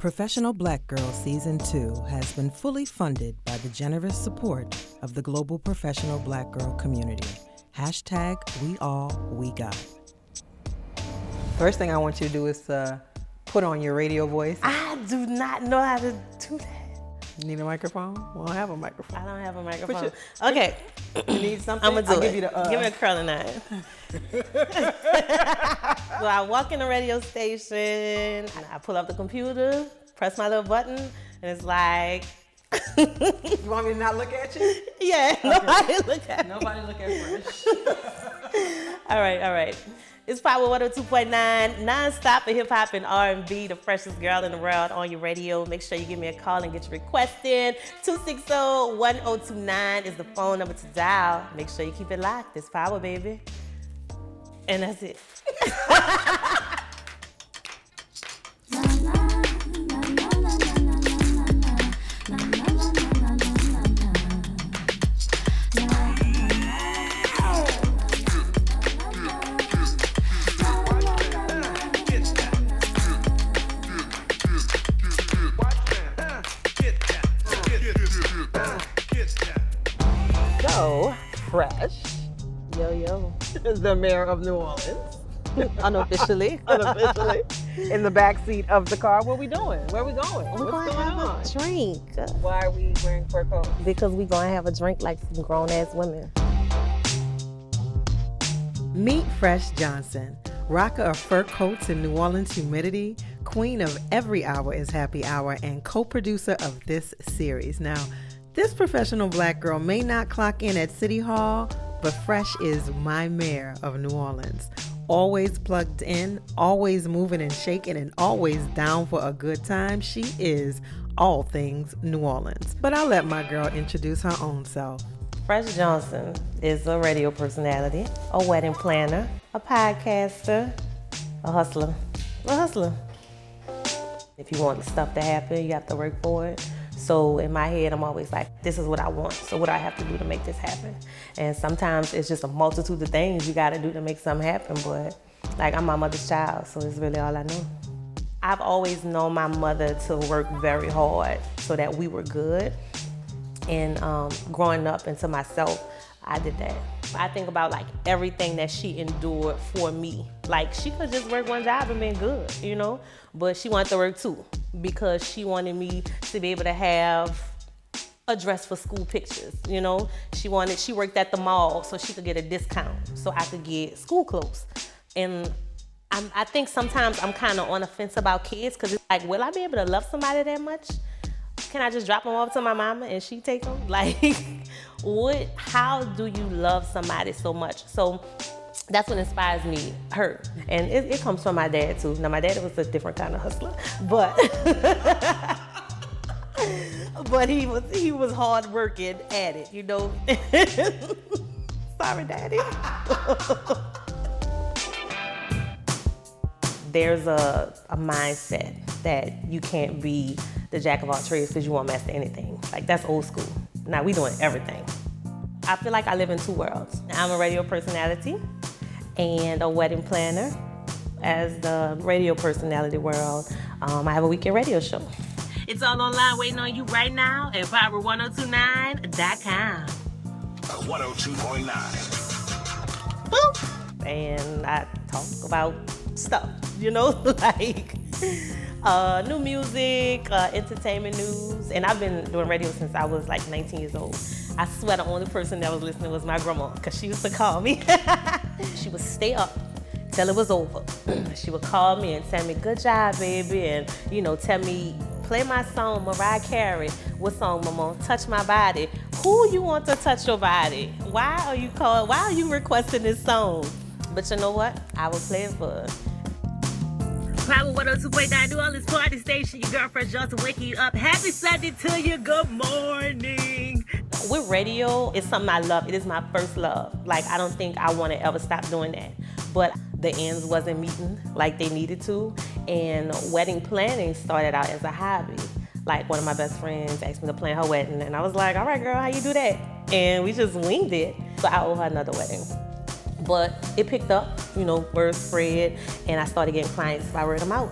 Professional Black Girl Season 2 has been fully funded by the generous support of the global professional black girl community. Hashtag we all we got. First thing I want you to do is put on your radio voice. I do not know how to do that. You need a microphone? We don't have a microphone. I don't have a microphone. Okay. You need something? I'm gonna do I'll it. give you the, Give me a curling iron. So I walk in the radio station, and I pull up the computer, press my little button, and it's like... You want me to not look at you? Yeah, Okay. nobody look at me. Nobody look at Fresh. All right. It's Power 102.9, non-stop for hip-hop and R&B, the freshest girl in the world on your radio. Make sure you give me a call and get your request in. 260-1029 is the phone number to dial. Make sure you keep it locked. It's Power, baby. And that's it. So, Fresh Yo. is the mayor of New Orleans. Unofficially. In the back seat of the car. What we doing? Where we going? We're What's going to going have on? a drink. Why are we wearing fur coats? Because we're going to have a drink like some grown-ass women. Meet Fresh Johnson, rocker of fur coats and New Orleans humidity, queen of Every Hour is Happy Hour, and co-producer of this series. Now, this professional black girl may not clock in at City Hall, but Fresh is my mayor of New Orleans. Always plugged in, always moving and shaking, and always down for a good time. She is all things New Orleans. But I'll let my girl introduce her own self. Fresh Johnson is a radio personality, a wedding planner, a podcaster, a hustler. If you want the stuff to happen, you have to work for it. So in my head, I'm always like, this is what I want. So what do I have to do to make this happen? And sometimes it's just a multitude of things you gotta do to make something happen. But like, I'm my mother's child, so it's really all I know. I've always known my mother to work very hard so that we were good. And growing up into myself, I did that. I think about like everything that she endured for me. Like, she could just work one job and been good, you know? But she wanted to work too, because she wanted me to be able to have a dress for school pictures, you know? She worked at the mall so she could get a discount so I could get school clothes. And I think sometimes I'm kind of on the fence about kids, because it's like, will I be able to love somebody that much? Can I just drop them off to my mama and she take them? Like, how do you love somebody so much? So that's what inspires me, her. And it comes from my dad too. Now, my dad was a different kind of hustler, but but he was hard working at it, you know? Sorry, Daddy. There's a mindset that you can't be the jack of all trades because you won't master anything. Like, that's old school. Now we doing everything. I feel like I live in two worlds. I'm a radio personality and a wedding planner. As the radio personality world, I have a weekend radio show. It's all online waiting on you right now at power1029.com. 102.9. Boop. And I talk about stuff, you know, like new music, entertainment news. And I've been doing radio since I was like 19 years old. I swear the only person that was listening was my grandma, because she used to call me. She would stay up till it was over. She would call me and tell me, good job, baby, and, you know, tell me, play my song, Mariah Carey. What song, Mama? Touch My Body. Who you want to touch your body? Why are you requesting this song? But you know what? I will play it for her. Power 102.9 New Orleans party station. Your girl Fresh Johnson waking you up. Happy Sunday to you. Good morning. With radio, it's something I love. It is my first love. Like, I don't think I want to ever stop doing that. But the ends wasn't meeting like they needed to. And wedding planning started out as a hobby. Like, one of my best friends asked me to plan her wedding. And I was like, all right, girl, how you do that? And we just winged it. So I owe her another wedding. But it picked up, you know, word spread, and I started getting clients by word of mouth.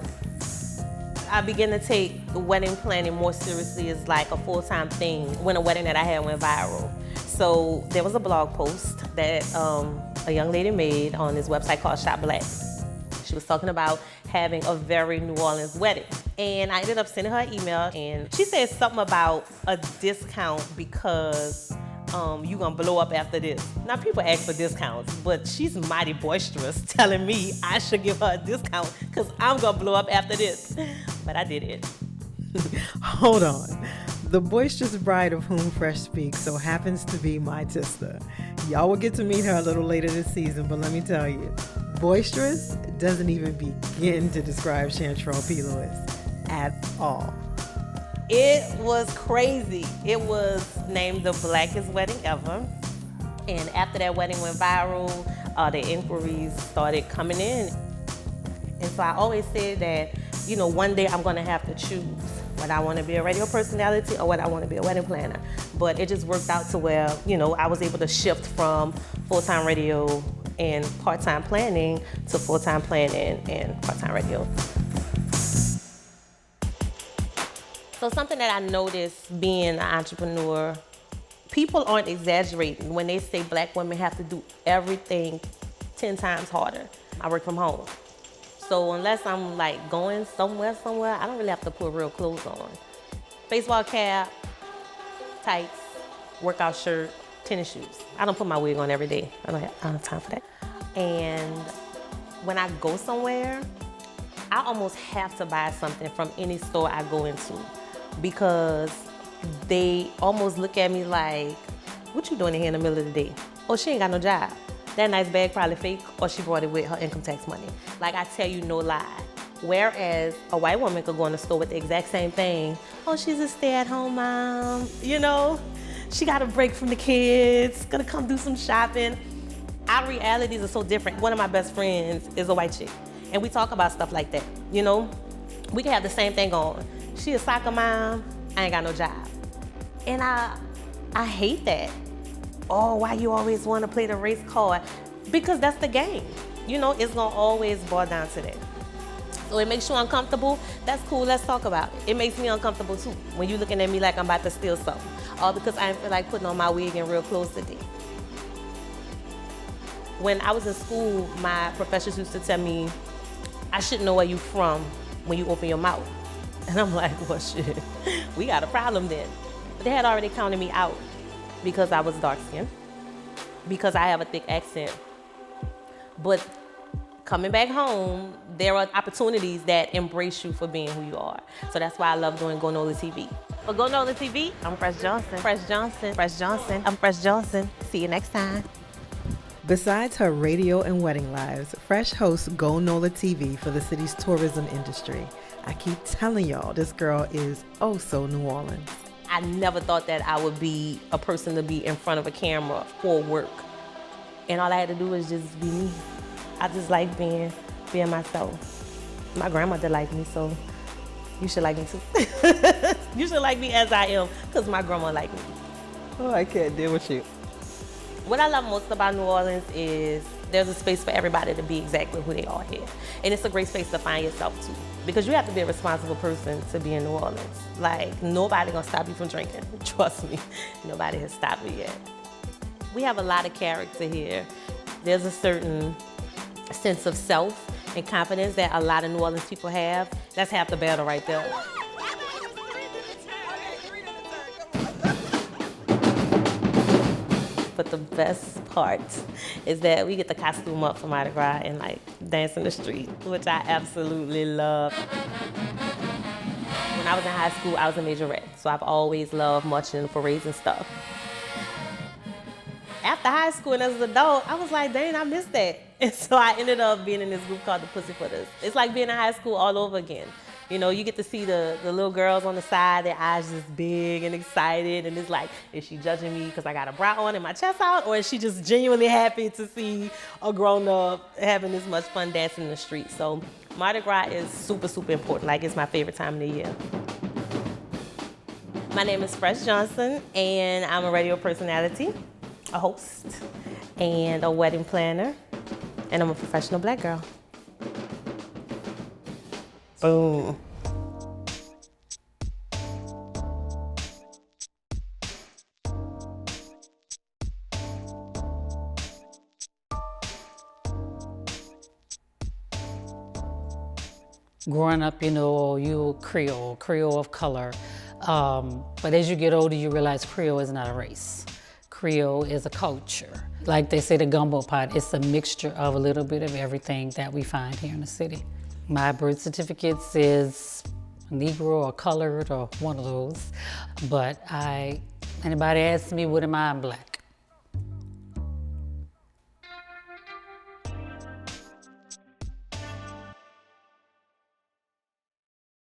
I began to take the wedding planning more seriously as like a full-time thing when a wedding that I had went viral. So there was a blog post that a young lady made on this website called Shop Black. She was talking about having a very New Orleans wedding. And I ended up sending her an email, and she said something about a discount because you gonna blow up after this. Now people ask for discounts, but she's mighty boisterous telling me I should give her a discount because I'm gonna blow up after this. But I did it. Hold on. The boisterous bride of whom Fresh speaks so happens to be my sister. Y'all will get to meet her a little later this season, but let me tell you, boisterous doesn't even begin to describe Chantrell P. Lewis at all. It was crazy. It was named the blackest wedding ever. And after that wedding went viral, the inquiries started coming in. And so I always said that, you know, one day I'm gonna have to choose whether I wanna be a radio personality or whether I wanna be a wedding planner. But it just worked out to where, you know, I was able to shift from full-time radio and part-time planning to full-time planning and part-time radio. So something that I noticed being an entrepreneur, people aren't exaggerating when they say black women have to do everything 10 times harder. I work from home. So unless I'm like going somewhere, I don't really have to put real clothes on. Baseball cap, tights, workout shirt, tennis shoes. I don't put my wig on every day. I don't have time for that. And when I go somewhere, I almost have to buy something from any store I go into because they almost look at me like, what you doing in here in the middle of the day? Oh, she ain't got no job. That nice bag probably fake, or she brought it with her income tax money. Like, I tell you, no lie. Whereas a white woman could go in the store with the exact same thing. Oh, she's a stay-at-home mom, you know? She got a break from the kids, gonna come do some shopping. Our realities are so different. One of my best friends is a white chick, and we talk about stuff like that, you know? We can have the same thing on. She a soccer mom, I ain't got no job. And I hate that. Oh, why you always want to play the race card? Because that's the game. You know, it's gonna always boil down to that. So it makes you uncomfortable, that's cool, let's talk about it. It makes me uncomfortable too, when you looking at me like I'm about to steal something. All because I didn't feel like putting on my wig and real clothes today. When I was in school, my professors used to tell me, I should know where you from when you open your mouth. And I'm like, well, shit, we got a problem then. But they had already counted me out because I was dark-skinned, because I have a thick accent. But coming back home, there are opportunities that embrace you for being who you are. So that's why I love doing Go Nola TV. For Go Nola TV, I'm Fresh Johnson. Fresh Johnson. Fresh Johnson. I'm Fresh Johnson. See you next time. Besides her radio and wedding lives, Fresh hosts Go Nola TV for the city's tourism industry. I keep telling y'all, this girl is oh so New Orleans. I never thought that I would be a person to be in front of a camera for work. And all I had to do was just be me. I just like being myself. My grandmother liked me, so you should like me too. You should like me as I am, because my grandma liked me. Oh, I can't deal with you. What I love most about New Orleans is there's a space for everybody to be exactly who they are here. And it's a great space to find yourself too. Because you have to be a responsible person to be in New Orleans. Like, nobody gonna stop you from drinking. Trust me, nobody has stopped me yet. We have a lot of character here. There's a certain sense of self and confidence that a lot of New Orleans people have. That's half the battle right there. But the best part is that we get the costume up for Mardi Gras and like dance in the street, which I absolutely love. When I was in high school, I was a Majorette, so I've always loved marching in the parades and stuff. After high school and as an adult, I was like, dang, I missed that. And so I ended up being in this group called the Pussyfooters. It's like being in high school all over again. You know, you get to see the little girls on the side, their eyes just big and excited, and it's like, is she judging me because I got a bra on and my chest out, or is she just genuinely happy to see a grown-up having this much fun dancing in the street? So Mardi Gras is super, super important. Like, it's my favorite time of the year. My name is Fresh Johnson, and I'm a radio personality, a host, and a wedding planner, and I'm a professional black girl. Boom. Growing up, you know, you Creole of color. But as you get older, you realize Creole is not a race. Creole is a culture. Like they say, the gumbo pot, it's a mixture of a little bit of everything that we find here in the city. My birth certificate says Negro or colored or one of those. But anybody asks me, what am I? I'm Black.